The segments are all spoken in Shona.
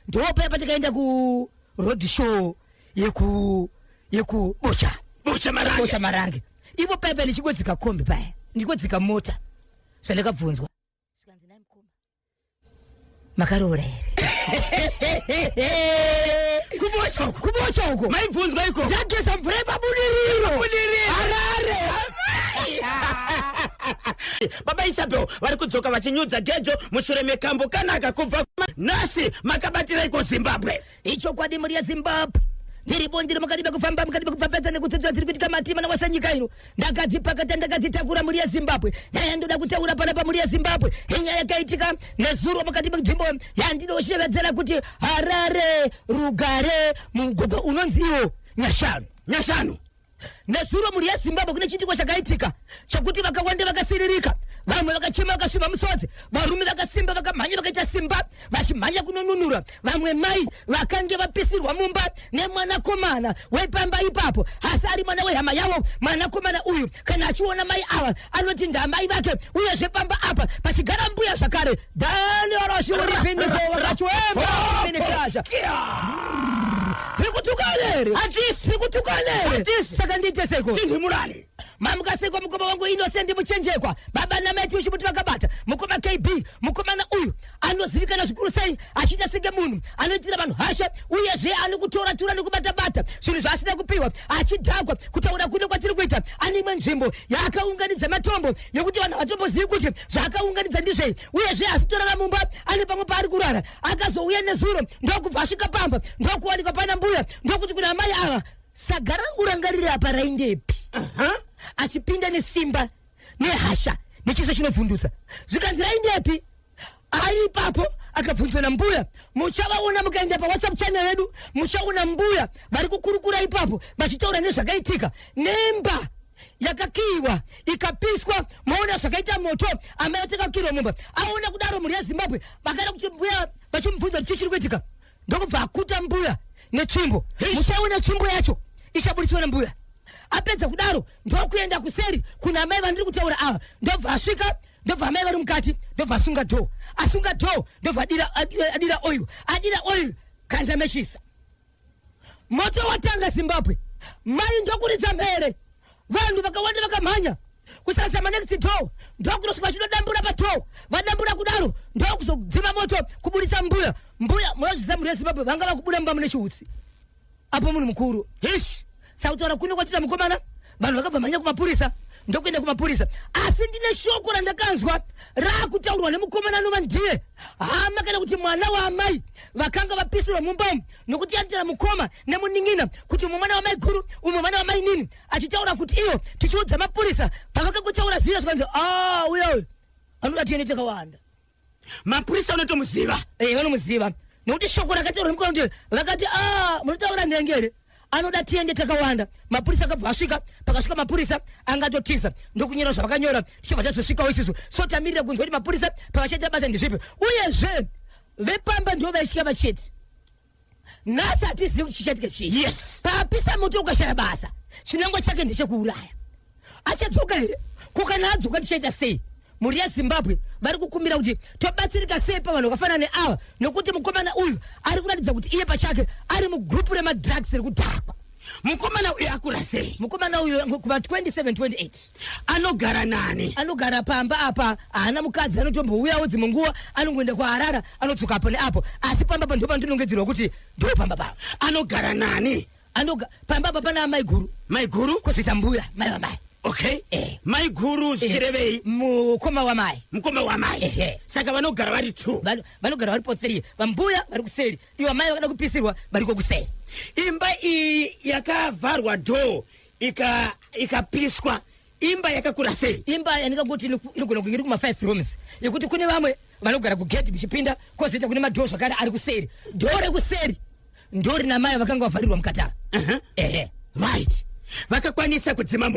ndopa patakaenda ku road show yeku bocha marange ipo pepe ndichigodzika kombi paya ndigodzika mota zvandakabvunzwa sikanzi naye mukoma makarora kubocha uko maibvunzwa iko ndagesa mvura yepabudiriro harare baba Isabel vari kudzoka vachinyudza gejo mushure mekambo kanaka kubva nhasi makabatira iko Zimbabwe. Icho kwadi muri ya Zimbabwe ndiripo ndiri makadiba kufamba makadiba kupfapfadza nekutsotsa tiri kuitika matima nawasanyika ino ndakadzipakata ndakadzitakura muri ya Zimbabwe nyaya ndoda kutaura panapa muri ya Zimbabwe inyaya yakaitika nezuro mukati menzvimbo yandinoshevedzera kuti Harare rugare mugwagwa unonzi iwo nyashanu nezuro muri ya Zimbabwe kune chitiko chakaitika chakuti vakawanda vakasiririka vamwe vakachema vakasvima musodzi varume vakasimba vakamhanya vakaita simba vachimhanya kunonunura vamwe mai vakange vapisirwa mumba nemwanakomana wepamba ipapo asi ari mwana wehama yavo mwanakomana uyu kana achiona mai ava anoti ndamai vake uyezve pamba apa pachigara mbuya zvakare dhani arashiuripindiko vakachiwembainekasha Sikutukanere saka ndite seko tindimurani mamuka seko mukoma wangu Innocent muchenjekwa baba na mati ushibuti vakabata mukoma KB mukomana uyu anozivikana zvikuru sei achita senge munhu anoitira vanhu hasha uyezve anokutora tura nekubata zvinhu zvaasina kupiwa achidhakwa kutaura kuno kwatiri kuita ane imwe nzvimbo yaakaunganidza matombo yokuti vanhu hatombozivi kuti zvaakaunganidza ndizvei uyezve asitorara mumba ane pamwe paari kurara akazouya nezuro ndokubva asvika pamba ndokuwanikwa pana mbuya ndokuti kuna mai ava sagara urangarire apa raindepi achipinda nesimba nehasha nechiso chinovhundutsa zvikanzi raindepi ari ipapo akabvunzwa nambuya muchavaona mukaenda paWhatsApp channel yedu muchaona mbuya vari kukurukura ipapo vachitaura nezvakaitika nemba yakakiiwa ikapiswa maona zvakaita moto amai atakakirwa mumba aona kudaro muri yaZimbabwe vakaenda kuti mbuya vachimubvunza kuti chiri kuitika ndokubva akuta mbuya netsvimbo muchaona tsvimbo yacho ichaburitswa nambuya apedza kudaro ndokuenda kuseri kuna amai vandiri kutaura ava ndobva asvika ndobva amai vari mukati ndobva asunga dhoo ndobva adira oil kanda meshisa moto watanga Zimbabwe mai ndokuridza mhere vanhu vakawanda vakamhanya kusasama next door ndokunosvika chinodambura patoo vadambura kudaro ndokuzodzima moto kuburitsa mbuya munozviziva muri yaZimbabwe vanga vakubuda mumba mune chiutsi apo munhu mukuru sautaura kuno kwatira mukomana vanhu vakabva mhanya kumapurisa ndokuenda kumapurisa asi ndine shoko randakanzwa raakutaurwa nemukomana anova ndiye hama kana kuti mwana waamai vakanga vapisirwa mumbamu nokuti yandira mukoma nemuning'ina kuti umwe mwana wamai guru umwe mwana wamai nini achitaura kuti iyo tichiudza mapurisa pavakangutaura zira zvikanzi uya anoda tiende takawanda mapurisa unotomuziva vanomuziva nokuti shoko rakataurwa nemukoma ndiye vakati munotaura nhengere anoda tiende takawanda mapurisa akabva asvika pakasvika mapurisa angatotiza ndokunyora zvavakanyora tichibva tazosvikawo isisu so tamirira kunzwa kuti mapurisa pavachaita basa ndezvipi uyezve vepamba ndo vaisvika vachete nhasi hatizivi kuti chichatika chii papisa moto ukashaya basa chinangwa chake ndechekuuraya achadzoka here kukana adzoka tichaita sei muri yaZimbabwe vari kukumbira kuti tobatsirika sei pavanhu vakafanana neava nokuti mukomana uyu ari kuratidza kuti iye pachake ari mugrupu remadrugs rekudhakwa mukomana uyu akura sei mukomana uyu kuva 27-28 anogara nani anogara pamba apa haana mukadzi anotombouyawo dzimwe nguva anongoenda kuHarara anodzoka apo neapo asi pamba pa ndo pandinongedzerwa kuti ndo pamba pavo anogara nani pamba apa pana mai guru kozita mbuya mai wamai okay mai guru zvirevei mukoma wamai saka vanogara vari 2 vanogara vari po 3 vambuya vari kuseri ivo mai vakada kupisirwa variko kuseri imba iyi yakavharwa dhoo ikapiswa imba yakakura sei imba yanikangoti inogona kunge iri kuma5 rooms yekuti kune vamwe vanogara kugeti muchipinda kozoita kune madhoo zvakare ari kuseri dhoo rekuseri ndo rina mai vakanga vavharirwa mukatara right vakakwanisa kudzima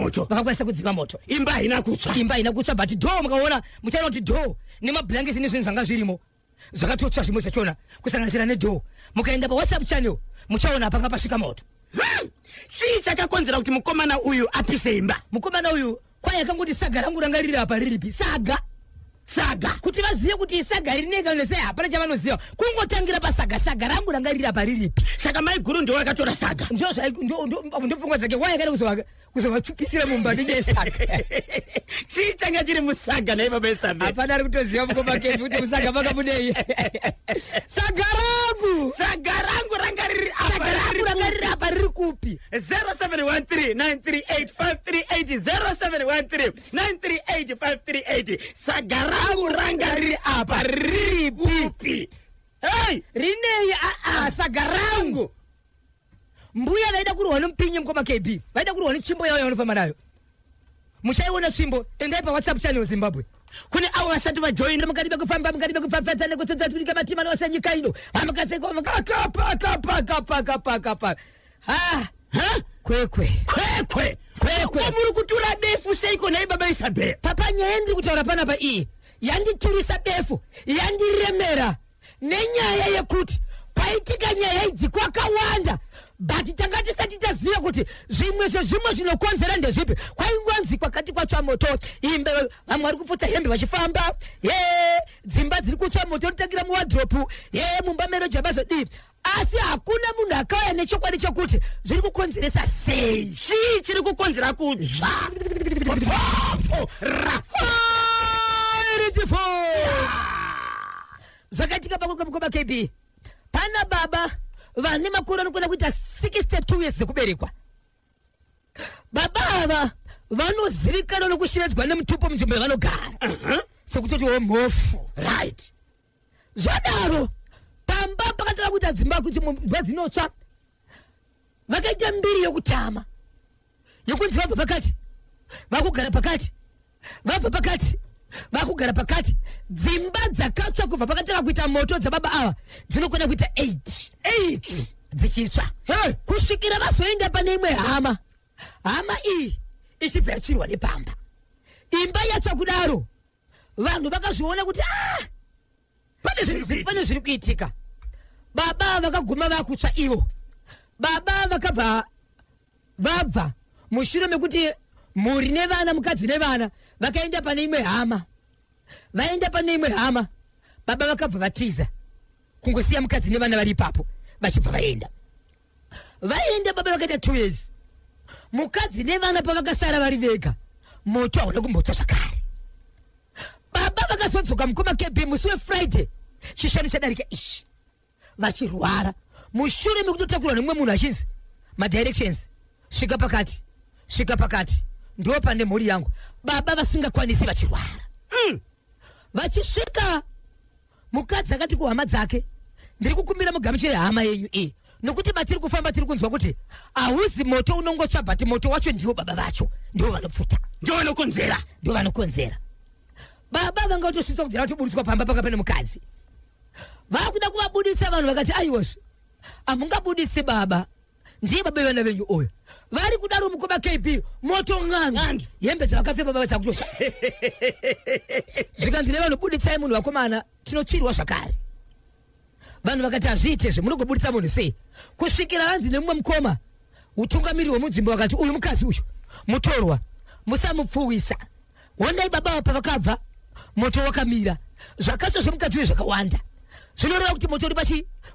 moto imba haina kutsva but dhoo mukaona muchaona kuti dhoo nemablanketi nezvinhu zvanga zvirimo zvakatotsva zvimwe zvachona kusanganisira nedhoo mukaenda paWhatsApp channel muchaona panga pasvika moto chii chakakonzera kuti mukomana uyu apise imba mukomana uyu kwai akangoti saga rangu rangariri apa riripi saga saga kuti vazive kuti isaga rinega nese hapana chavanoziva kungotangira pasaga rangu ranga riri apa riripi. Saka mai guru ndiwo akatora saga. Ndopfungwa dzake waya kuzovatsvupisira mumba nesaga. Chii changa chiri musaga naye baba Isabe? Hapana ari kutoziva mukoma kepi kuti musaga makabudei. Saga rangu ranga riri apa riri kupi. 0713-938-538 0713-938-538 saga rangu ranga riri apa riri kupi. Hey, rinei saga rangu. Mbuya vaida kurohwa nompinyi mukoma KB. Vaida kurohwa nechimbo yao yavanofamba nayo. Muchaiona chimbo endai pa WhatsApp channel Zimbabwe. Kune avo vasati vajoina mukadiba kufamba nekutsotsa tulika matima nosenyika ino. Amakaseko kapa. Kwekwe. Muri kutura defu seiko naye baba Isabe. Papa nyendi kutaura pana pa iyi. Yanditurisa defu, yandiremera. Nenyaya yekuti kwaitika nyaya idzi kwakawanda. But tangati sati taziva kuti zvimwe zvinokonzera ndezvipi. Kwaingwanzi kwakati kwatsva moto, imbe vamwe vari kupfuta hembe vachifamba, dzimba dziri kutsva moto notangira muwadropu, mumba mero jabazodii. Asi hakuna munhu akauya nechokwadi chokuti zviri kukonzeresa sei. Chii chiri kukonzera kutsva? Zvakaitika pakukoma KB. Pana baba vane makore anokwenda kuita 62 years dzekuberekwa. Baba ava vanozivikanwa nokushevedzwa nemutupo munzvimbo yavanogara. Sekutoti mhofu. Right. Zvadaro pamba pakatara kuita dzimba kuti mvua dzinotsva. Vakaita mbiri yokutama. Yokunzi vabva pakati. Vakugara pakati. Vabva pakati. Vakugara pakati. Dzimba dzakatsva kubva pakatara kuita moto dzababa ava dzinokwenda kuita 8 dzichitsva. Kusvikira vazoenda pane imwe hama iyi ichibva yachirwa nepamba. Imba yatsva kudaro vanhu vakazviona kuti pane zviri kuitika. Baba vakaguma vakutsva ivo. Baba vabva mushure mekuti mhuri nevana, mukadzi nevana vakaenda pane imwe hama. Vaenda pane imwe hama, baba vakabva vatiza kungosiya mukadzi nevana vari ipapo vachibva vaenda. Baba vakaita 2 years. Mukadzi nevana pavakasara vari vega, moto hauna kumbotsva zvakare. Baba vakazodzoka mukoma KB musi weFriday chishanu chadarika ishi vachirwara mushure mekutotakurwa nemumwe munhu achinzi madirections, svika pakati ndo pane mhuri yangu. Baba vasingakwanisi vachirwara. Vachisvika mukadzi akati kuhama dzake, ndiri kukumbira mugamuchire hama yenyu iyi nokuti batiri kufamba tiri kunzwa kuti hauzi moto unongotsva, bati moto wacho ndiwo baba vacho ndiwo vanopfuta, ndiwo vanokonzera. Baba vanga utosvitsa kuti ratoburitswa pamba pakapene mukadzi. Vakuda kuvabuditsa vanhu vakati aiwozvo hamungabuditsi baba, ndiye baba vana venyu oyo. Vari kudaro mukoma KB moto ng'andu hembe dzavakapfeka baba dzakutotsva. Zvikanzi nevanobuditsai munhu wakomana tinochirwa zvakare. Vanhu vakati hazviitezve munogobuditsa munhu sei. Kusvikira vanzi nemumwe mukoma utungamiri hwemunzvimbo vakati uyu mukadzi uyu mutorwa musamupfuwisa. Wondai baba pavakabva moto wakamira. Zvakatsva zvemukadzi uyu zvakawanda. Zvinoreva kuti moto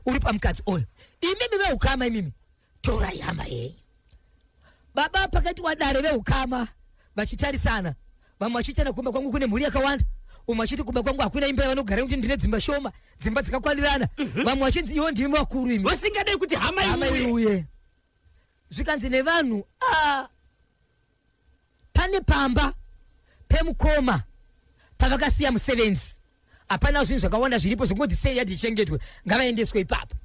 uri pamukadzi oyo. Imimi veukama imimi torai hama yenyu. Baba pakati wadare veukama vachitarisana, vamwe vachitana kumba kwangu kune mhuri yakawanda, umwe achiti kumba kwangu hakuna imba yavanogara kuti ndine dzimba shoma, dzimba dzakakwanirana. Vamwe vachinzi iwo ndimi vakuru imi, vasingadai kuti hama iuye. Zvikanzi nevanhu pane pamba pemukoma pavakasiya musevenzi, hapana zvinhu zvakawanda zviripo zvingodzi sei yadichengetwe, ngavaendeswe ipapo.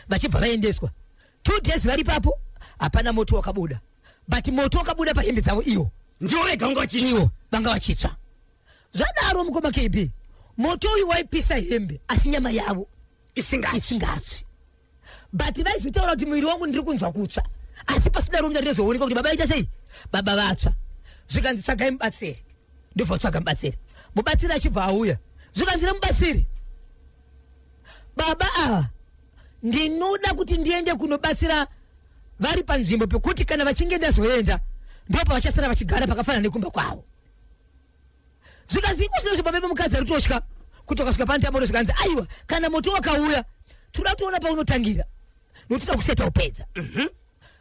Vachibva vaendeswa 2 days vari ipapo, hapana moto wakabuda. But moto wakabuda pahembe dzavo iwo ndiwo vega vanga vachitsva. Zvadaro mukoma KB moto uyu waipisa hembe asi nyama yavo isingatsvi. But vaizotaura kuti muviri wangu ndiri kunzwa kutsva, asi pasina rumwe rinozooneka kuti baba ita sei, baba vatsva. Zvikanzi tsvagai mubatsiri, ndobva tsvaga mubatsiri. Mubatsiri achibva auya, zvikanzi nemubatsiri, baba ndinoda kuti ndiende kunobatsira vari panzvimbo pekuti kana vachinge ndazoenda ndopa vachasara vachigara pakafanana nekumba kwavo. Zikanzi kusinozo pamene mukadzi alitoshka kutoka sika pante amoto zikanzi aiwa kana moto wakauya tunatuona pa unotangira notita kuseta upedza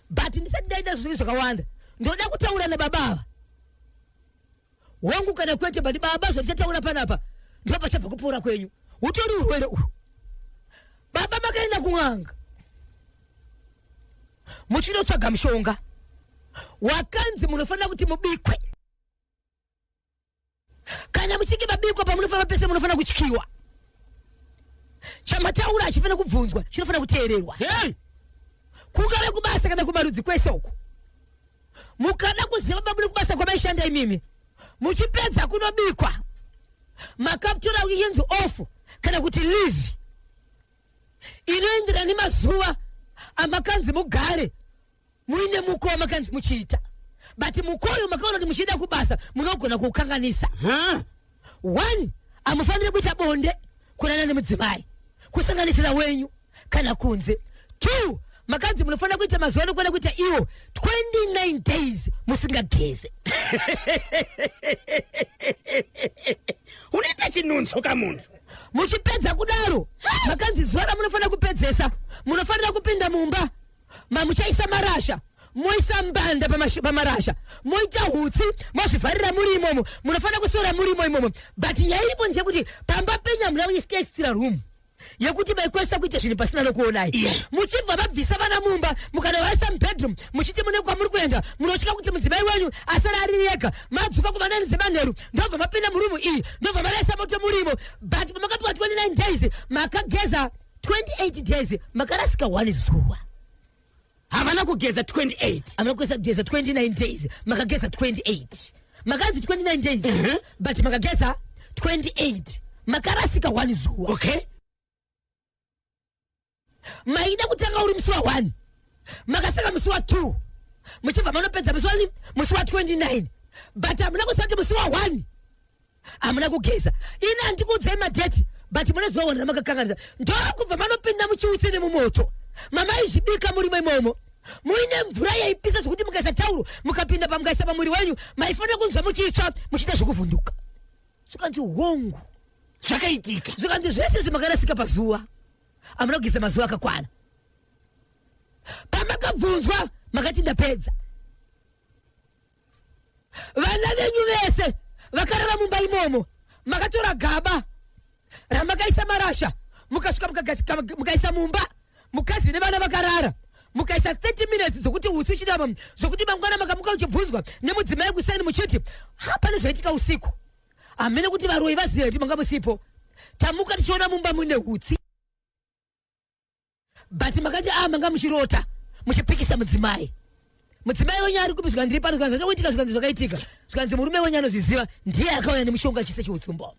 but ndisaddaida zvizo kawanda ndoda kutaura na baba wangu kana kwete but baba zvachataura panapa ndo pachabva kupora kwenyu utori urwere uhu baba makaenda kung'anga muchinotsvaga mushonga wakanzi munofanira kuti mubikwe kana muchinge mabikwa pamunofanira pese munofanira kuchikiwa chamataura achifanira kubvunzwa chinofanira kuteererwa kungave kubasa kana kumarudzi kwese uku mukada kuziva babuli kubasa kwamaishanda imimi muchipedza kunobikwa makaputora yenzi off kana kuti leave inoenderana nemazuva amakanzi mugare muine mukowa makanzi muchiita but mukoyo makaona kuti muchida kubasa munogona kukanganisa 1 amufanire kuita bonde kunana nemudzimai kusanganisira wenyu kana kunze 2 makanzi munofanira kuita mazuva anokwana kuita iwo 29 days musingageze unoita chinunzo kamuntu muchipedza kudaro makanzi zuva ramunofanira kupedzesa munofanira kupinda mumba mamuchaisa marasha moisa mbanda pamarasha moita hutsi mozvivharira muri imomo munofanira kusora muri imomo but nyaya iripo ndeyekuti pamba penya muna munyisika extra room yekuti maikwesa kuita zvinhu pasina nokuonai muchibva mabvisa vana mumba mukana vaisa mubedroom muchiti mune kwamuri kuenda munosvika kuti mudzimai wenyu asara ari yega madzuka kumanani dzemanheru ndobva mapinda murumu iyi ndobva mavaisa moto murimo but pamakapika 29 days makageza 28 days makarasika 1 zuva havana kugeza 28 amana kugeza 29 days makageza 28 makanzi 29 days but makageza 28 makarasika 1 zuva okay maida kutanga uri musi wa 1 makasaka musi wa 2 muchibva manopedza musi wa 29 but amuna kusati musi wa 1 amuna kugeza ina handikuudzai madheti but mune zuva 1 ramakakanganisa ndokubva manopinda muchiutsi nemumoto mamaizvibika murimo imomo muine mvura yaipisa zvokuti mukaisa tauro mukapinda pamukaisa pamwiri wenyu maifanira kunzwa muchitsva muchiita zvokuvhunduka zvikanzi hongu zvakaitika zvikanzi zvese zvimakarasika pazuva amuna kugeza mazuva akakwana pamakabvunzwa makati ndapedza vana venyu vese vakarara mumba imomo makatora gaba ramakaisa marasha mukasvika mukaisa mumba mukadzi nevana vakarara mukaisa 30 minutes zokuti utsi uchidama zokuti mangwana makamuka uchibvunzwa nemudzimai kusaini muchiti hapane zvaitika usiku amene kuti varoi vazive kuti manga musipo tamuka tichiona mumba mune utsi but makati manga muchirota muchipikisa mudzimai wenyu ari kupi zvikanzi ripano zvikanzi zvakuitika zvikanzi zvakaitika zvikanzi murume wenyu anozviziva ndiye akauya nemushonga chise chiutsumbo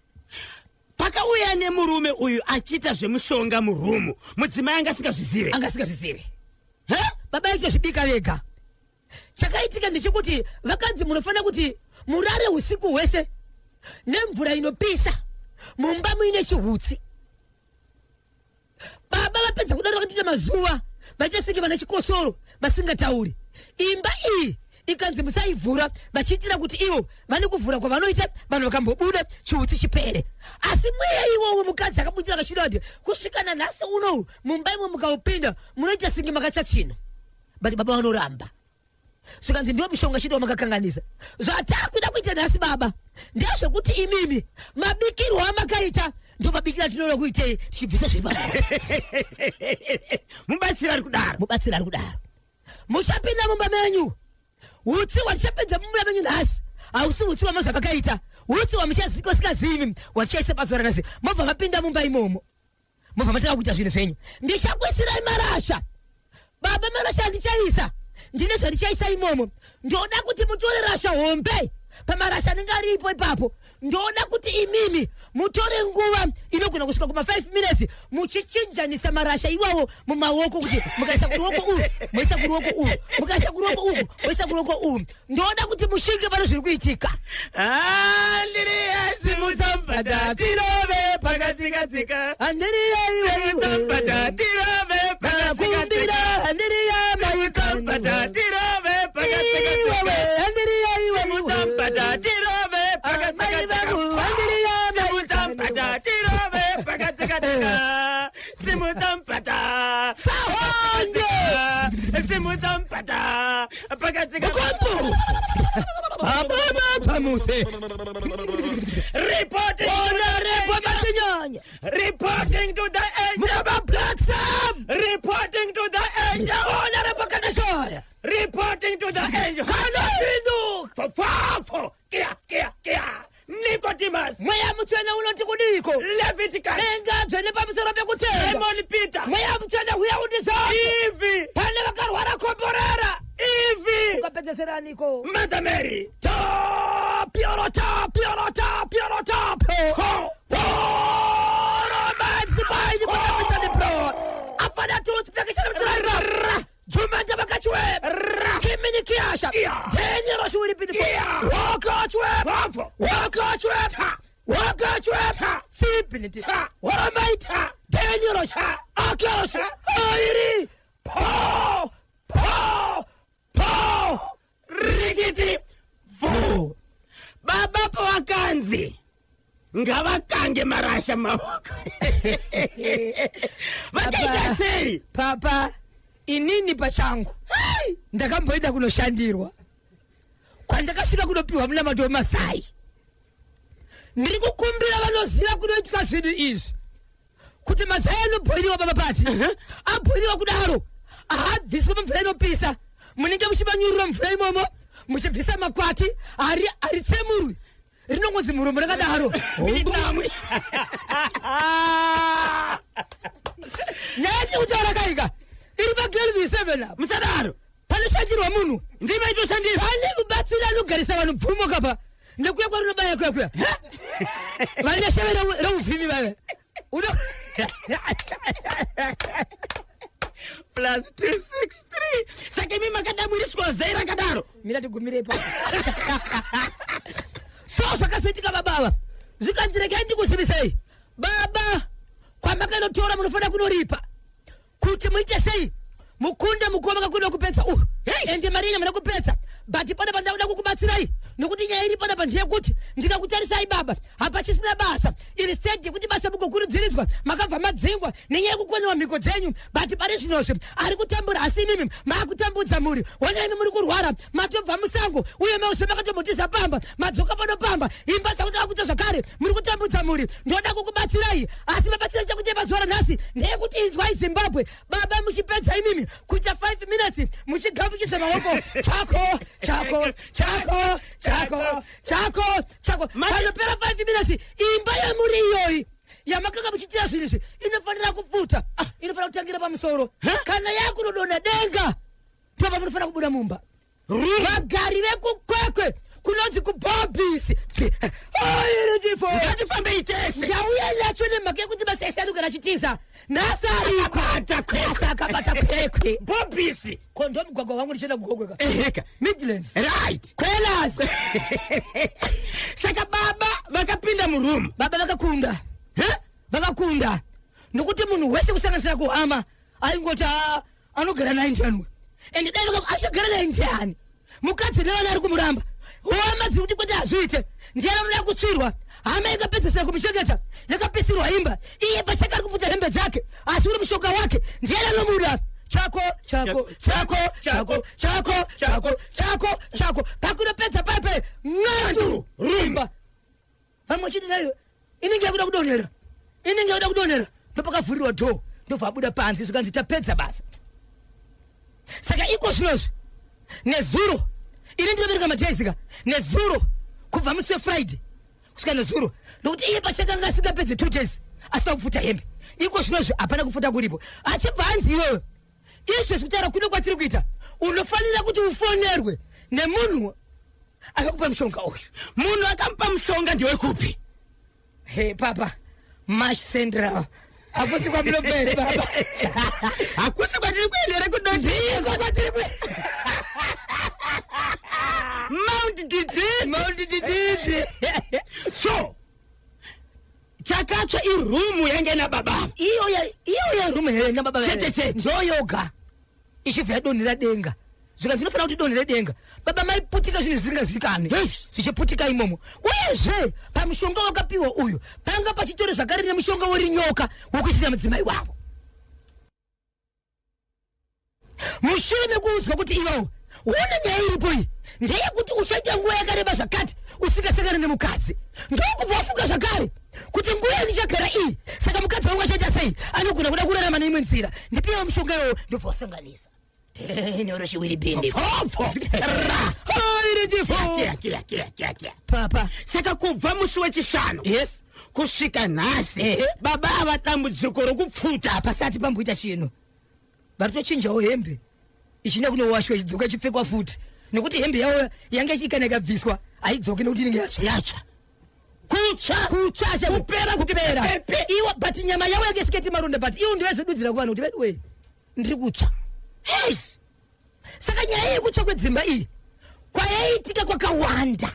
pakauya nemurume uyu achiita zvemushonga murumu mudzimai angasingazvizive baba yachozvibika vega chakaitika ndechekuti vakanzi munofanira kuti murare usiku hwese nemvura inopisa mumba muine chihutsi baba vapedza kudaro vakatoita mazuva vachasike vana chikosoro vasingatauri imba iyi ikanzi musaivhura vachiitira kuti ivo vane kuvhura kwavanoita vanhu vakambobuda chihutsi chipere asi mweya iwowo mukadzi akabudira akashira kuti kusvikana nhasi unowu mumba imo mukaupinda munoita singe makachachino but baba vanoramba zvikanzi ndiwo mushonga chito wamakakanganisa zvatakuda kuita nhasi baba ndezvekuti imimi mabikirwo amakaita ndo mabikira tinoda kuitei tichibvisa zvebaba mubatsira ari kudaro muchapinda mumba menyu utsi watichapedza mumba menyu nhasi hausi utsi wamazvamakaita utsi wamuchazivi watichaisa pazuva ranhasi mobva mapinda mumba imomo mobva mataka kuita zvinhu zvenyu ndichakwisirai marasha baba marasha handichaisa ndine zvandichaisa imomo ndoda kuti mutore rasha hombe pamarasha anenge aripo ipapo ndoda kuti imimi mutore nguva inogona kusvika kuma5 minutes muchichinjanisa marasha iwawo mumaoko kuti mukaisa kuruoko uyu moisa kuruoko uyu mukaisa kuruoko uyu moisa kuruoko uyu ndoda kuti mushinge pano zviri kuitika andiriyasimutambata tirove pakatsikatsika andiriyaitambata tirove pakakumbira andiriyaitambata tirove pakatsikatsika andiriyaitambata tirove pakatsikatsika Sahonde Simutsa mpata pakatsika Bukombo Ababa Tamuse reporting reporting to the angel Mama Black Sam reporting to the angel Honorable Kanashoya reporting to the angel Kanabino Fafo kia Nicodemus Mwaya mutwana unoti kudiko Leviticus Enga dzene pamusoro pekutenga Simon Peter Mwaya mutwana huya undizapo Eve Pane vakarwara komborera Eve Ukapedzesera niko Mother Mary Top Romansi bayi kutapita ni bro Afana turuspekisha mtulaira Jumanda bakachwe Kimini kiasha Tenye roshi wilipini Wakachwe Sipiniti Waramaita Tenye roshi Akioshi Airi Po Rigiti Vo Baba po wakanzi Ngavakange marasha mawoko Vakaita sei Papa inini pachangu ndakamboenda kunoshandirwa kwandakasvika kunopiwa muna madho Masai ndiri kukumbira vanoziva kunoitika zvinhu izvi kuti Masai anobhoiriwa papapati abhoiriwa kudaro ahabviswa mumvura inopisa munenge muchimanyurura mvura imomo muchibvisa makwati haritsemurwi rinongonzi muromo rakadaro nyaya kutaura kaika iri pagelvi 7 up Musadaro panoshandirwa munhu Ndima ito shandira pane mubatsiri anogarisa vanhu pfumo kapa nekuya kwarinobaya kuya vane sheve reuvhimi vave Plus 263 Saka imi makadamuriswa zai rakadaro mira tigumirepo so zvakazoitika babava zvikandirekai ndikuzivisei baba kwamakanotora munofanira kunoripa kuti muite sei mukunde mukova kakuda kupedza ende mari yenyu muna kupedza but pana pandauda kukubatsirai nokuti nyaya iri pana pandiye kuti ndikakutarisai baba hapachisina basa iri stage yekuti basa mugokurudziridzwa makabva madzingwa nenyaya yekukoniwa mhiko dzenyu but pari zvinozvo ari kutambura asi imimi maakutambudza muri wona imi muri kurwara matobva musango uye meusve makatombotiza pamba madzoka panopamba imba dzakuti vakuita zvakare muri kutambudza muri ndoda kukubatsirai asi mabatsira chakuti pazuva ranhasi ndeyekuti inzwai Zimbabwe baba muchipedza imimi kuita 5 minutes muchigambukidza maoko chako panopera 5 minutes imba yamuri iyoyi yamakanga muchitira zvinhu izvi inofanira kupfuta inofanira kutangira pamusoro kana yakunodonha denga papa munofanira kubuda mumba vagari vekukwekwe kunonzi kubhobhisi Ngatifambe itese ndauya nacho nemhaka yekuti basa ese anogara achitiza nhasi akabata kwekwe Bobisi kondo mugwagwa wangu ndichenda kugokweka Eheka Midlands Right Quelas Saka baba vakapinda murumu baba vakakunda nokuti munhu wese kusanganisira kuhama aingoti anogara naye ndianwe ende dai achagara naye ndiani mukadzi nevana ari kumuramba hama dziri kuti kwete hazviite ndiani anoda kutsvirwa hama ikapedzisira kumuchengeta yakapisirwa imba iye pachake ari kupfuta hembe dzake asi uri mushonga wake ndiani anomuda chako pakunopedza pape ng'andu rumba vamwe chiti nayo inenge yakuda kudonhera ndopakavhurirwa dho ndobva abuda panzi zvikanzi tapedza basa saka iko zvinozvi nezuro ini ndinobereka majaisika nezuro kubva musi wefriday kusvika nezuro nokuti iye pachakanga asingapedze 2 days asina kupfuta hembe iko zvinozvi hapana kupfuta kuripo achibva hanzi iwewe izvo zvekutaura kuno kwatiri kuita unofanira kuti ufonerwe nemunhu akakupa mushonga uyu munhu akamupa mushonga ndiwekupi papa Mash Central hakusi kwamunopere baba hakusi kwatiri kuendere ndiko kwatiri Mount Dididi so chakatsva irumu yange nababa iyo rumu here nababa chete ndoyoga ichibva yadonhera denga zvika zvinofanira kuti donhere denga baba maiputika zvinhu zvisingazivikane zvichiputika imomo uyezve pamushonga wakapiwa uyu panga pachitori zvakare nemushonga werinyoka wokuchita mudzimai wavo mushure mekuzwa kuti iwo una nyaya iripo iyi ndeye kuti uchaita nguva yakareba zvakati usingasangana nemukadzi ndokubva wafunga zvakare kuti nguva yandichagara iyi saka mukadzi wangu achaita sei anogona kuda kurarama neimwe nzira ndipiwa mushonga iwowo ndobva wasanganisa neuroshiwiri papa saka kubva musi wechishanu yes kusvika nhasi baba ava dambudziko rokupfuta pasati pamboita chino vatochinjawo hembe ichina kunowashwa ichidzoka ichipfekwa futi nekuti hembe yawo yange ichikana ikabviswa haidzoki nekuti inenge yacha kuchacha kupera iwo but nyama yawo yake isiketi maronda but iwo ndiwezodudzira kuvanhu kuti veduwe ndiri kutsva yes saka nyaya iyi kutsva kwedzimba iyi kwayaitika kwakawanda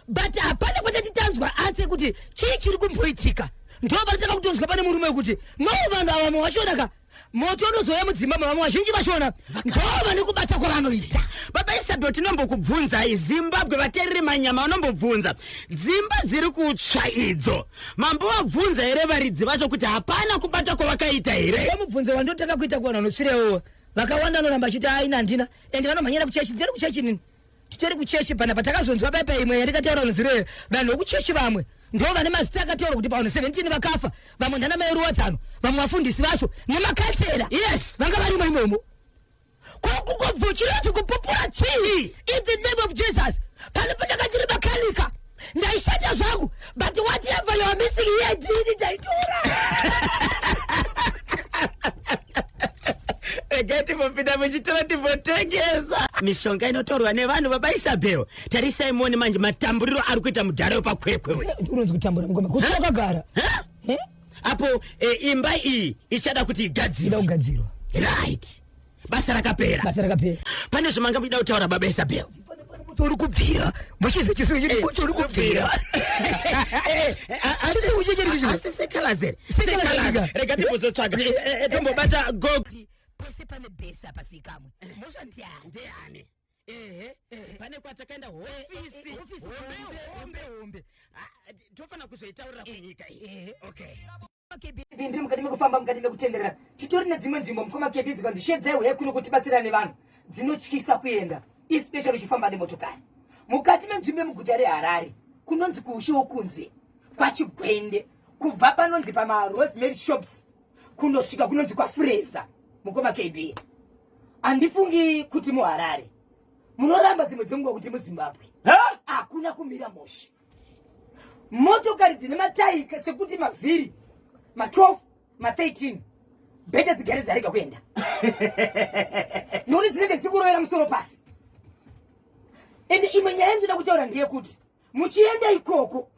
but hapana kwatatitanzwa asi kuti chii chiri kumboitika ndo panotaka kutonzwa pane murume wekuti no vanhu ava mawashonaka moto unozoya mudzimba mavamwe vazhinji vashona ndo vane kubata kwavanoita. Baba Isabel tinombokubvunza Zimbabwe vatereri manyama vanombobvunza dzimba dziri kutsva idzo mambo wabvunza here varidzi vacho kuti hapana kubata kwavakaita here? Mubvunzo wandotaka kuita kuvanhu vanotsirewo vakawanda anoramba achiti aina handina ende vanomhanyira kuchechi titori kuchechi nini titori kuchechi pana patakazonzwa paipa imwe yandikataura nozireyo vanhu vokuchechi vamwe ndo vane mazita akataura kuti pavanhu 17 vakafa vamwe ndana mai ruwadzano vamwe vafundisi vacho nemakansera yes vanga varimo imomo kokukobvuchirati kupupura chii in the name of Jesus pano pandakatiri makanika ndaishata zvangu but whatever you are missing here dini ndaitora regati mopinda muchitoro timbotengesa mishonga inotorwa nevanhu baba Isabel tarisai muone manje matamburiro ari kuita mudhara pakwekwe unonzi kutambura mugoma kuti wakagara apo imba iyi ichada kuti igadzirwa right basa rakapera pane zvamanga muida kutaura baba Isabel uri kubvira muchize chiso chiri kuti uri kubvira asi sekalazere rega timbozotsvaga tombobata gogi pose pane besa pasikamwe mosha ndiani pane kwatakaenda hofisi hombe tofana kuzoitaurira kunyika iyi okay ndiri mukati mekufamba mukati mekutenderera titori nedzimwe nzvimbo mukoma kebi dzikanzi shedzaiwe kuno kutibatsira nevanhu dzinotyisa kuenda especially uchifamba nemotokari mukati menzvimbo yemuguta reHarare kunonzi kuushiwo kunze kwachigwende kubva panonzi pamaRosemary shops kunosvika kunonzi kwaFreza mukoma KB handifungi kuti muHarare munoramba dzimwe dzenguva kuti muZimbabwe hakuna kumira moshi motokari dzine matayi sekuti mavhiri ma12 ma13 bhete dzigare dzarega kuenda nekuti dzinenge dzichikurovera musoro pasi ende imwe nyaya ndinoda kutaura ndeyekuti muchienda ikoko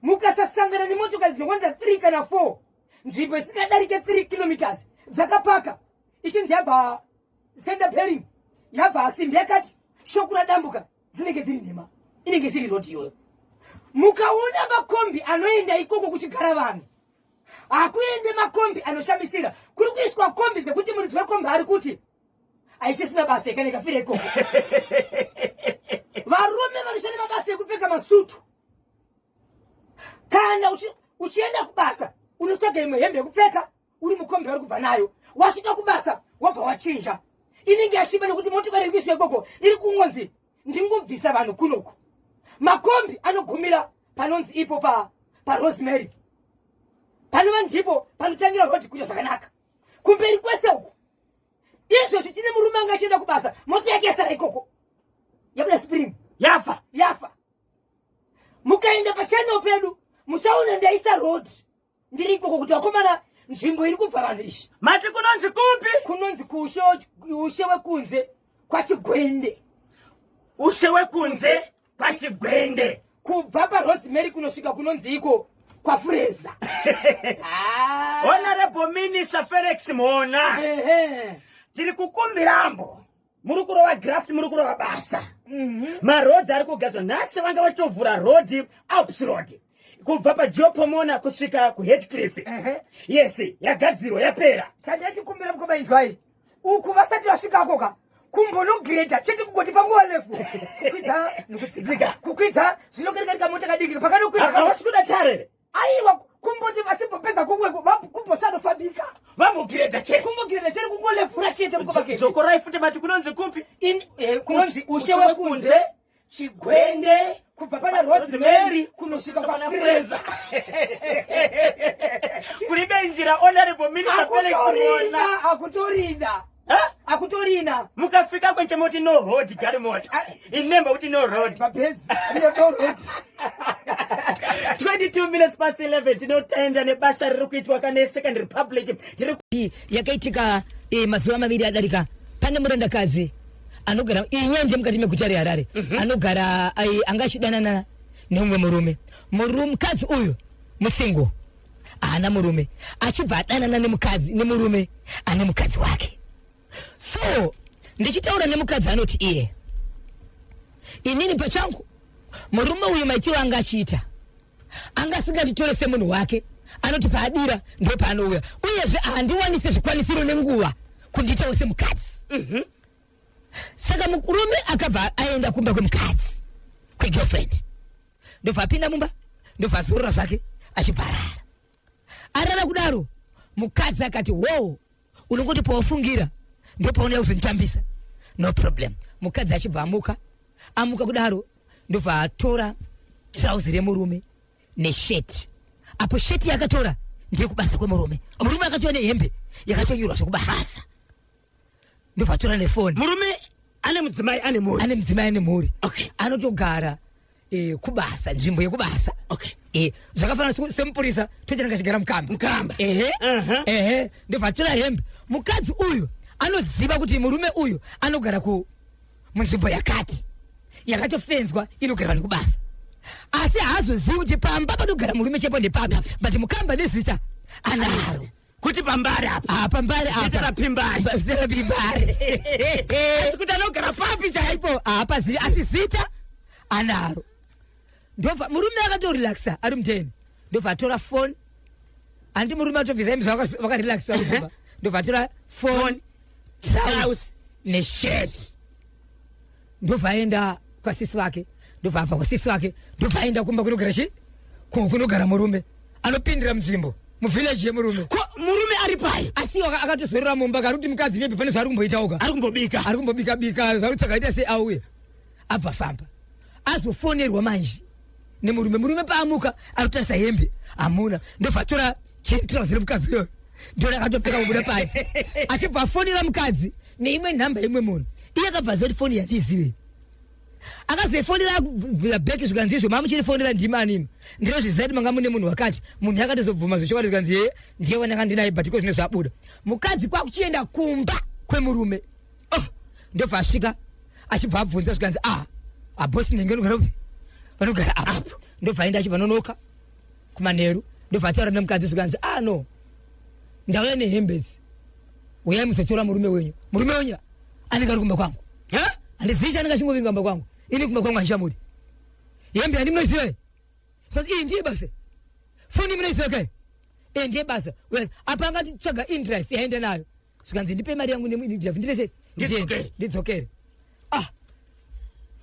mukasasangana nemotokari dzinokwanisa 3 kana 4 nzvimbo isingadarike 3 kilometers dzakapaka ichinzi yabva center pairing yabva simbi yakati shoko radambuka dzinenge dziri nhema inenge dziri rodi iyoyo mukaona makombi anoenda ikoko kuchigara vanhu hakuende makombi anoshamisira kuri kuiswa kombi dzekuti muridzi wekombi ari kuti haichisina basa ikanekafira ikoko varume vanoshanda mabasa ekupfeka masutu kana uchienda kubasa unotsvaga imwe hembe yekupfeka uri mukombi vari kubva nayo wasvika kubasa wabva wachinja inenge yasviba nekuti motokari iri kuiswa ikoko iri kungonzi ndingobvisa vanhu kunoku makombi anogumira panonzi ipo paRosemary panova ndipo panotangira rodi kuita zvakanaka kumberi kwese uku izvozvi tine murume anga achienda kubasa moto yake yasara ikoko yabuda spring yafa mukaenda pachannel pedu muchaona ndaisa rodi ndiri ikoko kuti vakomana nzvimbo iri kubva vanhu izvi mati kunonzi kupi kunonzi kuushe wekunze kwachigwende ushe wekunze kwachigwende kubva paRosemary kunosvika kunonzi iko kwaFreza Honorable Minister Felix Mona tiri kukumbirambo muri kurova graft muri kurova basa marodzi ari kugadzwa nhasi vanga vachitovhura rodi Alps Road kubva paJopomona kusvika kuHedgecliff yes yagadzirwa yapera chandachikumbira mukoma inzwai uku vasati vasvikakoka kumbonogredha chete kugoti panguva lefu kukwidza nekudzidzika kukwidza zvinokerekanika mota kadiki pakanokwidza havasi kuda tarere aiwa kumboti vachipopeza kumwe kumposano fabika vamugireta chete kumugireta chete kungole fura chete mukobake zokorai futi mati kunonzi kupi kunonzi ushewe kunze chigwende kubva pana Rosemary kunosvika pana Fraser kulibe njira honorable minister Felix Mona akutorina mukafika kwenye moti no road galimoto inemba kuti no road papezi no road 22 minutes past 11 tinotenda nebasa riri kuitwa kane Second Republic yakaitika mazuva maviri adarika pane murandakazi anogara inyenje mukati megutare Harare anogara angashidanana neumwe murume mukadzi uyu musingo ana murume achibva adanana nemurume ane mukadzi wake. So ndichitaura nemukadzi anoti iye inini pachangu murume uyu maitiro anga achiita angasinganditore semunhu wake anoti paadira ndo paanouya uyezve handiwanise zvikwanisiro nenguva kunditawo semukadzi. Saka murume akabva aenda kumba kwemukadzi kwegirlfriend ndobva apinda mumba ndobva azorora zvake achibva arara kudaro mukadzi akati wow unongoti pawafungira ndo paunouya kuzonditambisa no problem. Mukadzi achibva amuka kudaro ndobva atora trouser remurume nesheti apo sheti yakatora ndiye kubasa kwemurume akatora nehembe yakatonyorwa zvekubasa ndobva atora nefoni murume ane mudzimai ane mhuri okay. Anotogara kubasa nzvimbo yekubasa okay. Zvakafanana semupurisa tochana kachigara mukamba ndobva atora hembe. Mukadzi uyu anoziva kuti murume uyu anogara munzvimbo yakatofenzwa inogara nekubasa asi haazozivi kuti pamba panogara murume chepo ndepapa but mukamba nezita anaro kuti pambare apa pambare apa pimbare asi kuti anogara papi chaipo apazivi asi zita anaro. Ndobva murume akatorelaxa ari muteni ndobva atora phone andi murume atobvisa hembe vakarelaxa ndobva atora phone trousers neshirt ndobva aenda kwasisi wake ndobva abva kwasisi wake ndobva aenda kumba kunogara murume anopindira munzvimbo muvhileji yemurume ari pai asiwo akatozorora mumba karuti mukadzi maybe pane zvaari kumboitaoga ari kumbobika zvarutsakaita sei auye abva famba azofonerwa manje nemurume paamuka arikutarisa hembe hamuna ndobva atora trouser remukadzi uyoyo ndona akatopfeka kubuda pasi achibva afonera mukadzi neimwe nhamba imwe munhu iye akabva zoti foni yandizive akazoifonera kubvira bheki zvikanzi izvo mamuchirifonera ndimanini ndinozviziva kuti manga mune munhu wakati munhu yakatozobvuma zvochokwadi zvikanzi ndiye wananga ndinaye but iko zvine zvabuda mukadzi kwakuchienda kumba kwemurume ndobva asvika achibva abvunza zvikanzi abhosi ndenge unogara upi vanogara apo ndobva aenda achibva nonoka kumanheru ndobva ataura nemukadzi zvikanzi no ndauya nehembezi uyai muzotora murume wenyu anenge ari kumba kwangu handizivi chanenge achingovinga kumba kwangu ini kumba kwangu hanchamudi hembe handimunoziva iyi ndiye basa foni munoziva kai ndiye basa apa angatitsvaga indrive yaenda nayo zvikanzi ndipe mari yangu neindrive ndirese ndidzokere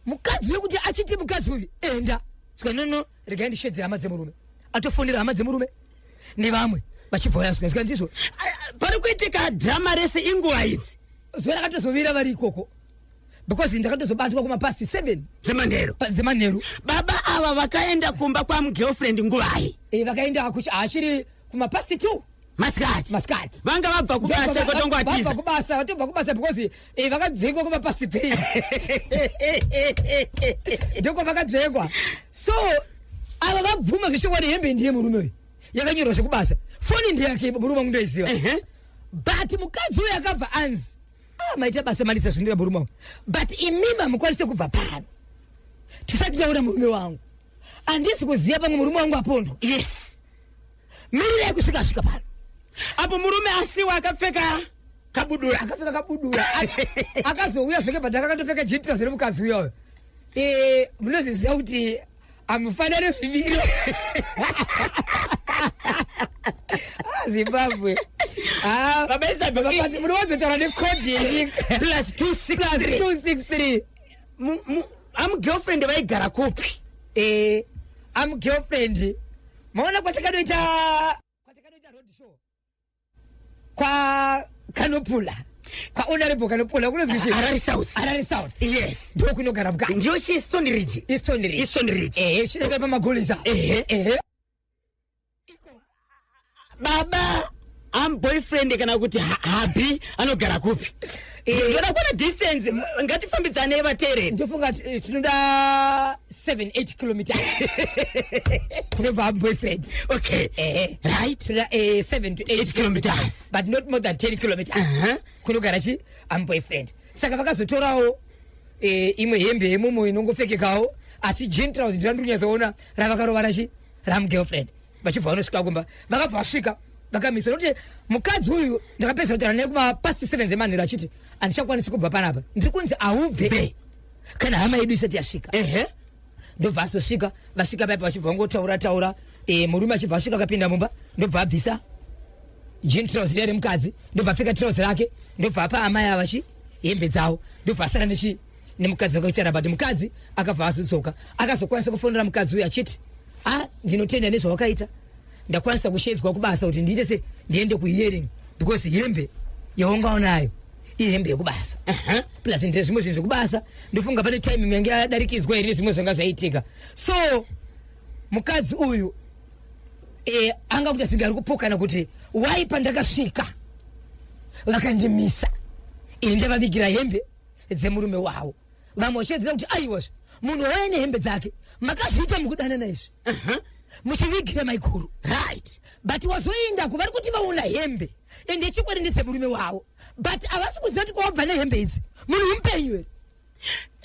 mukadzi wekuti achiti mukadzi uyu enda zvika nono regai ndishedze hama dzemurume atofonera hama dzemurume nevamwe vachibva vayasvika zvika ndizvo pari kuitika dhama rese inguva idzi zuva rakatozovira vari ikoko because ndakatozobatwa kumapasi 7 dzemanheru baba ava vakaenda kumba kwamugirlfriend nguvai vakaenda achiri kumapasi 2 masikati vanga vabva kubasa kwatongwatiza vatobva kubasa because vakadzvengwa kumapasi 3 ndiko vakadzvengwa. So ava vabvuma zvichokwadi hembe ndiye murume uyu yakanyorwa zvekubasa foni ndeyake murume wangu ndoiziva but mukadzi uyu akabva anzi maita basa malisa zvindira murume wangu but imima mukwanise kubva pano tisati taura murume wangu handisi kuziva pamwe murume wangu apondo yes mirirai kusvika pano apo murume asiwa akapfeka kabudura akazouya zveke but akatopfeka jitira zviri mukadzi uyoyo munozviziva kuti amufanire zviviri Zimbabwe munowadzotaura nekodi plus 263 amugirlfriend vaigara kupi amugirlfriend maona kwatakanoita road show kwa Kanopula, kwa honorable Kanopula kunozvichi Harare South. Yes, ndo kunogara mukadzi ndio chi Eastern Ridge. Chidaka pamagolisa Baba am boyfriend kana kuti happy anogara kupi? Ndoda kuona distance ngatifambidzane vateereri. ndofunga tinoda 7-8 kilometers kunobva boyfriend. Okay. Right. Tinoda 7 to 8 kilometers. but not more than 10 kilometers. Kunogara chi boyfriend. Saka vakazotorawo imwe hembe yemumo inongopfekekawo asi jean trousers ndirandunyazoona ravakarovara chi girlfriend. Vachibva vanosvika kumba vakabva vasvika vakamisa nokuti mukadzi uyu ndakapedzera kutaura naye kuma past 7 dzemanhero achiti handichakwanisi kubva panapa ndiri kunzi aubve kana hama yedu isati yasvika. Ndobva asosvika vasvika paipa vachibva vangotaura murume achibva asvika akapinda mumba ndobva abvisa jean trousers riya remukadzi ndobva apfeka trousers rake ndobva apa amai ava chi hembe dzavo ndobva asara nemukadzi wakaitara but mukadzi akabva azotsoka akazokwanisa kufonera mukadzi uyu achiti ndinotenda nezvawakaita ndakwanisa kushedzwa kubasa kuti ndiite ndiende kuhearing because hembe yaungaonayo ihembe yekubasa. Plus ndine zvimwe zvinhu zvekubasa ndofunga pane time yange yadarikizwa iri zvimwe zvanga zvaitika. So mukadzi uyu anga kuti asigari kupokana kuti why pandakasvika vakandimisa ini ndavavigira hembe dzemurume wavo vamwe vachedzera kuti aiwa munhu wauya nehembe dzake makazviita mukudanana izvi muchivigira maikuru right but wazoenda kuvari kuti vaona hembe ende chikwadi ndedzemurume wavo but havasi kuziva kuti kwawabva nehembe idzi munhu mupenyu here.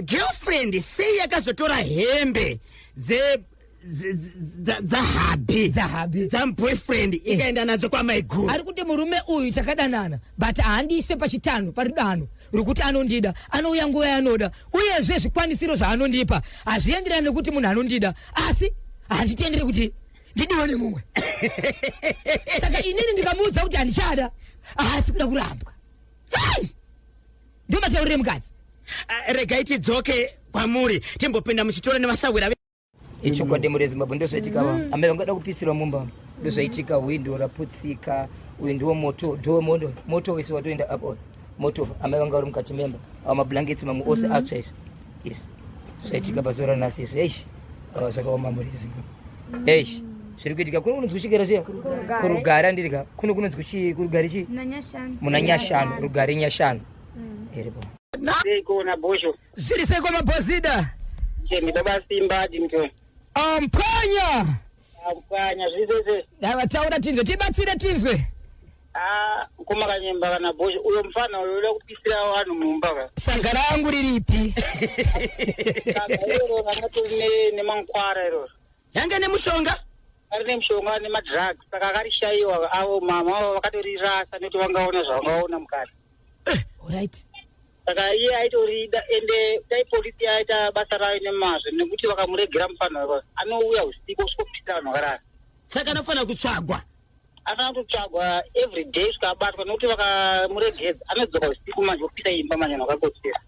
Girlfriend sei yakazotora hembe dzahabi dzamuboyfriend ikaenda nadzo kwamaiguru. Ari kuti murume uyu takadanana but haandiise pachitano paridano rokuti anondida anouya nguva yanoda uyezve zvikwanisiro zvaanondipa hazvienderani nekuti munhu anondida asi handitendere kuti ndidiwe nemumwe. Saka inini ndikamuudza kuti handichada haasi kuda kurambwa. Ndio mataurire emukadzi. Regai tidzoke kwamuri timbopinda muchitoro nevasawira. Ichokwadi muri Zimbabwe ndozoitika ambaye vangada kupisirwa mumba ndozoitika windo raputsika windo moto wese watoenda apo moto ambaye vanga uri mukati memba mablankets mamwe ose atsva izvi. Yes, zvaitika pazuva ranhasi izvi saka wamamuri Zimbabwe zviri kuitika kuno kunonzi kuchikera zviya kurugara ndirika kuno kunonzi kurugari chi muna Nyashanu rugari Nyashanu eripo Seiko bosho ziri seiko mabhozida ndaba simba dimto mpanya zvizese vataura tinzwe tibatsire tinzwe kuma kanyemba kana bosho uyo mfana uyoda kupisira vanhu mumba sanga rangu riripi iro rakatori nemankwara iro yange nemushonga ari nemushonga nemadrugs saka akarishayiwa avo mama avo vakatorirasa nekuti vangaona zvavangaona mukati. Alright. Saka iye aitorida ende dai polisi yaita basa rayo nemazvo nekuti vakamuregera mufana anouya usiku kusvikopisira vanhu vakarara. Saka anofanira kutsvagwa. Anofanira kutsvagwa every day kusvika abatwa nekuti vakamuregedza anodzoka usiku manje opisa imba manje vakakotsera.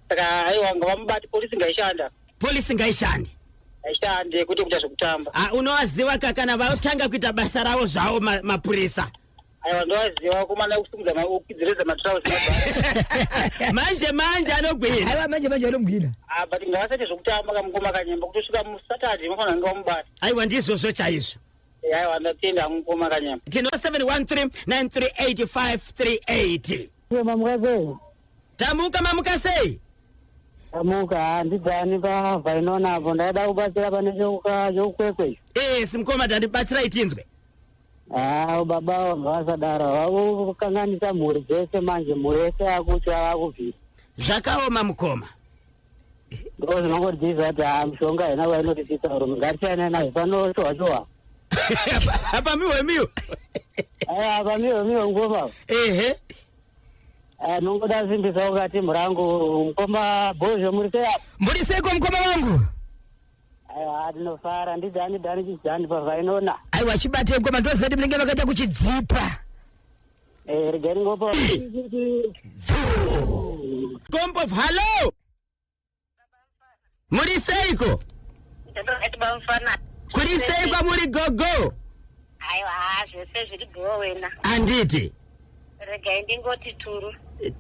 Saka aiwa ngavamubati polisi ngaishanda. Polisi ngaishande. Aishande kuti kuita zvekutamba. Unowaziva kana vatanga kuita basa ravo zvavo mapurisa. Aiwa ndowaziva kumana kusimudza ukwidzireza matrausi manje anogwina. Aiwa manje anogwina. But ngavasati zvekutamba kamukoma kanyemba kutosvika muSaturday mafanira ngavamubata. Aiwa ndizvozvo chaizvo. Aiwa ndatenda mukoma kanyemba. Tino 713-938-538. Mamukase. Tamuka mamukase. Tamuka handidzani pavainona apo ndaida kubatsira pane cheukwekwe. Simukoma tandibatsira itinzwe. Baba vasadaro vakukanganisa mhuri dzese manje mhuri yese yakuti vakubvira zvakaoma mukoma ndo zvinongodziza kuti mushonga haina vainotisisa rume ngatichaina nazvo panotohwa apa miwe apa miwe ngoma nongoda simbisa ukati murangu mukoma bhozho muri seapo muri seiko mukoma wangu ndinofara ndidhani chidzani pavainona aiwa chibate mukoma ndozati munenge vakaita kuchidzipa regai ngopo Gombo hello muri seiko Kulisei kwa muri gogo. Aiwa, zvese zviri goho wena. Anditi. Regai ndingoti turu.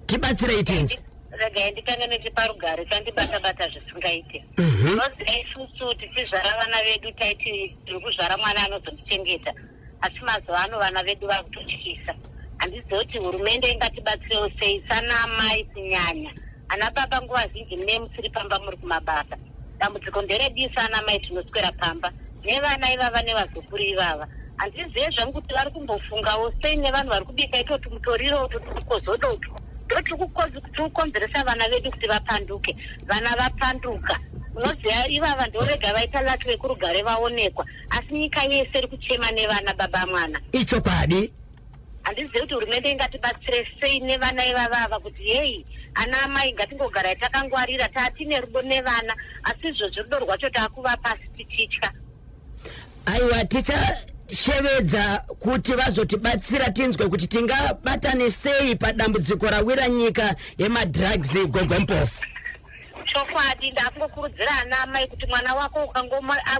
Tibatsire itinzi. Regai ndikange nechiparugare chandibata-bata zvisingaite. Nozai isusu tichizvara vana vedu taiti tiri kuzvara mwana anozondichengeta. Asi mazuva ano vana vedu vari kutotyisa. Handizivi kuti hurumende ingatibatsirewo sei sanamai kunyanya. Ana baba nguva zhinji mune musiri pamba muri kumabasa. Dambudziko nderedisa ana mai tinoswera pamba. Nevana ivava nevazukuru ivava. Handizivi zvangu kuti vari kumbofungawo sei nevanhu vari kubika itoti mutoriro utoti mukozodo tikukonzeresa vana vedu kuti vapanduke. Vana vapanduka. Unoziva ivava ndorega vaita lati vekurugare vaonekwa. Asi nyika yese iri kuchema nevana baba mwana. Icho kwadi. Handizivi kuti hurumende ingatibatsire sei nevana ivavava kuti heyi ana amai ngatingogara takangwarira tatine rudo nevana asi izvozvo rudo rwacho taakuvapa asi tichitya. Aiwa tichashevedza kuti vazotibatsira tinzwe kuti tingabatane sei padambudziko rawira nyika yemadrugs gogompofu. Chokwadi ndakungokurudzira ana amai kuti mwana wako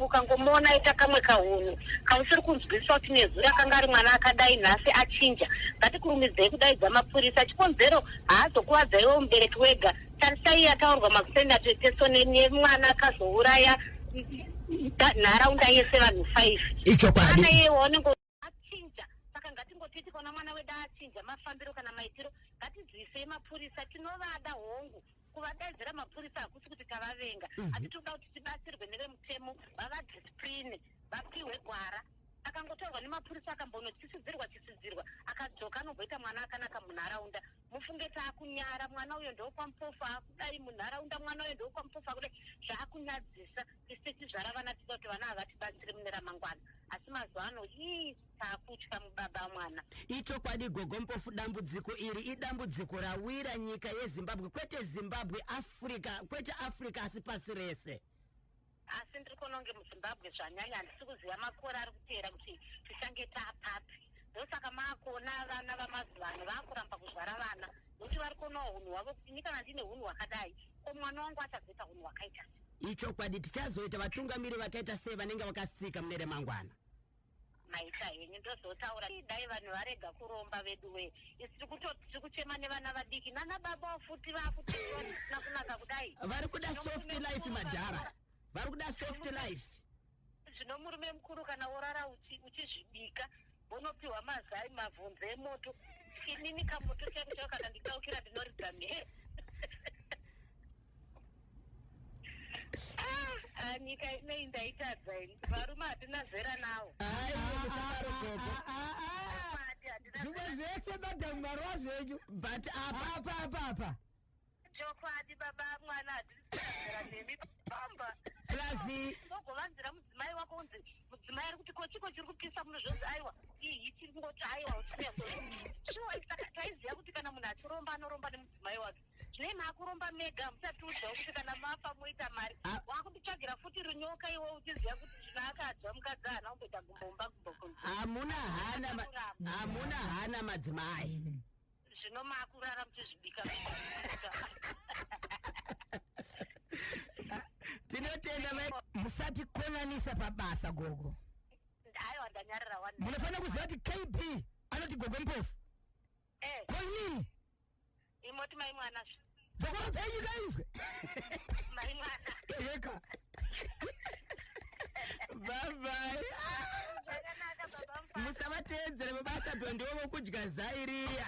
ukangomuona aita kamwe kahunu kausiri kunzwisisa kuti nezu rakanga ari mwana akadai nhasi achinja ngatikurumidzei kudaidza mapurisa chikonzero haazokuvadzaiwo mubereki wega tarisai yataurwa makusendateteso nemwana akazouraya nharaunda yese vanhu 5 Icho kwadi. ana iye waonenge achinja saka ngatingotiti kona mwana wedu achinja mafambiro kana maitiro ngatidzivisei mapurisa tinovada hongu kuvadaidzira mapurisa hakusi kuti tavavenga asi toda kuti tibatsirwe nevemutemo vavadiscipline vapiwe gwara akangotorwa nemapurisa akambonotisidzirwa akadzoka anobvoita mwana akanaka munharaunda mufunge taakunyara mwana uyo ndokwamupofu akudai munharaunda mwana uyo ndokwamupofu akudai zvaakunyadzisa isi tichizvara vana tida kuti vana havatibatsire mune ramangwana asi mazuva ano taakutya mubaba mwana. Icho kwadi gogompofu dambudziko iri idambudziko rawira nyika yeZimbabwe kwete Zimbabwe Africa kwete Africa asi pasi rese. Asi ndiri kuona kunge muZimbabwe zvanyanya handisi kuziva makore ari kuteera kuti tichange taapapi ndosaka maakona vana vamazuva ano vaakuramba kuzvara vana nokuti vari kuonawo hunhu hwavo kuti ini kana ndine hunhu hwakadai ko mwana wangu achazoita hunhu hwakaita. Icho kwadi tichazoita vatungamiri vakaita sei vanenge vakasika mune remangwana. Maita henyu ndozotaura dai vanhu varega kuromba vedu we isi tiri kuchema nevana vadiki nana baba futi vaakuteiwa zvisina kunaka kudai vari kuda soft life madhara vari kuda soft life. Zvino murume mukuru kana worara uchizvibika unopiwa mazai mavhunzo emoto inini kamoto changu chao kana ndikaukira ndinoridza mhere. Nyika inei ndaitadza ini varume hatina zera nawo. Zvimwe zvese madhamu marwa zvenyu But apa chokwadi baba mwana hatisazera nemi pamba plazi ogovanzira mudzimai wako unzi mudzimai ari kuti kochiko chiri kupisa muno zvonzi aiwa iyi chiri kungoti aiwa uchinesoshuwa saka taiziva kuti kana munhu achiromba anoromba nemudzimai wake zvinei maakuromba mega musatiudzawo kuti kana mafa moita mari wakunditsvagira futi runyoka iwo uchiziva kuti zvinoakadza mukadzi haana kumboita gumbomba gumbokunzi hamuna hana madzimai zvino maakurara muchizvibika tinotenda musati konanisa pabasa gogo. aiwa ndanyarira wani Munofanira kuziva kuti KB anoti gogompofu koinini imoti mai mwana dzokoro dzainyika izwe mai mwana yeka bye zvakanaka baba musavateedzere mabasa bhendiwo kudya zairiya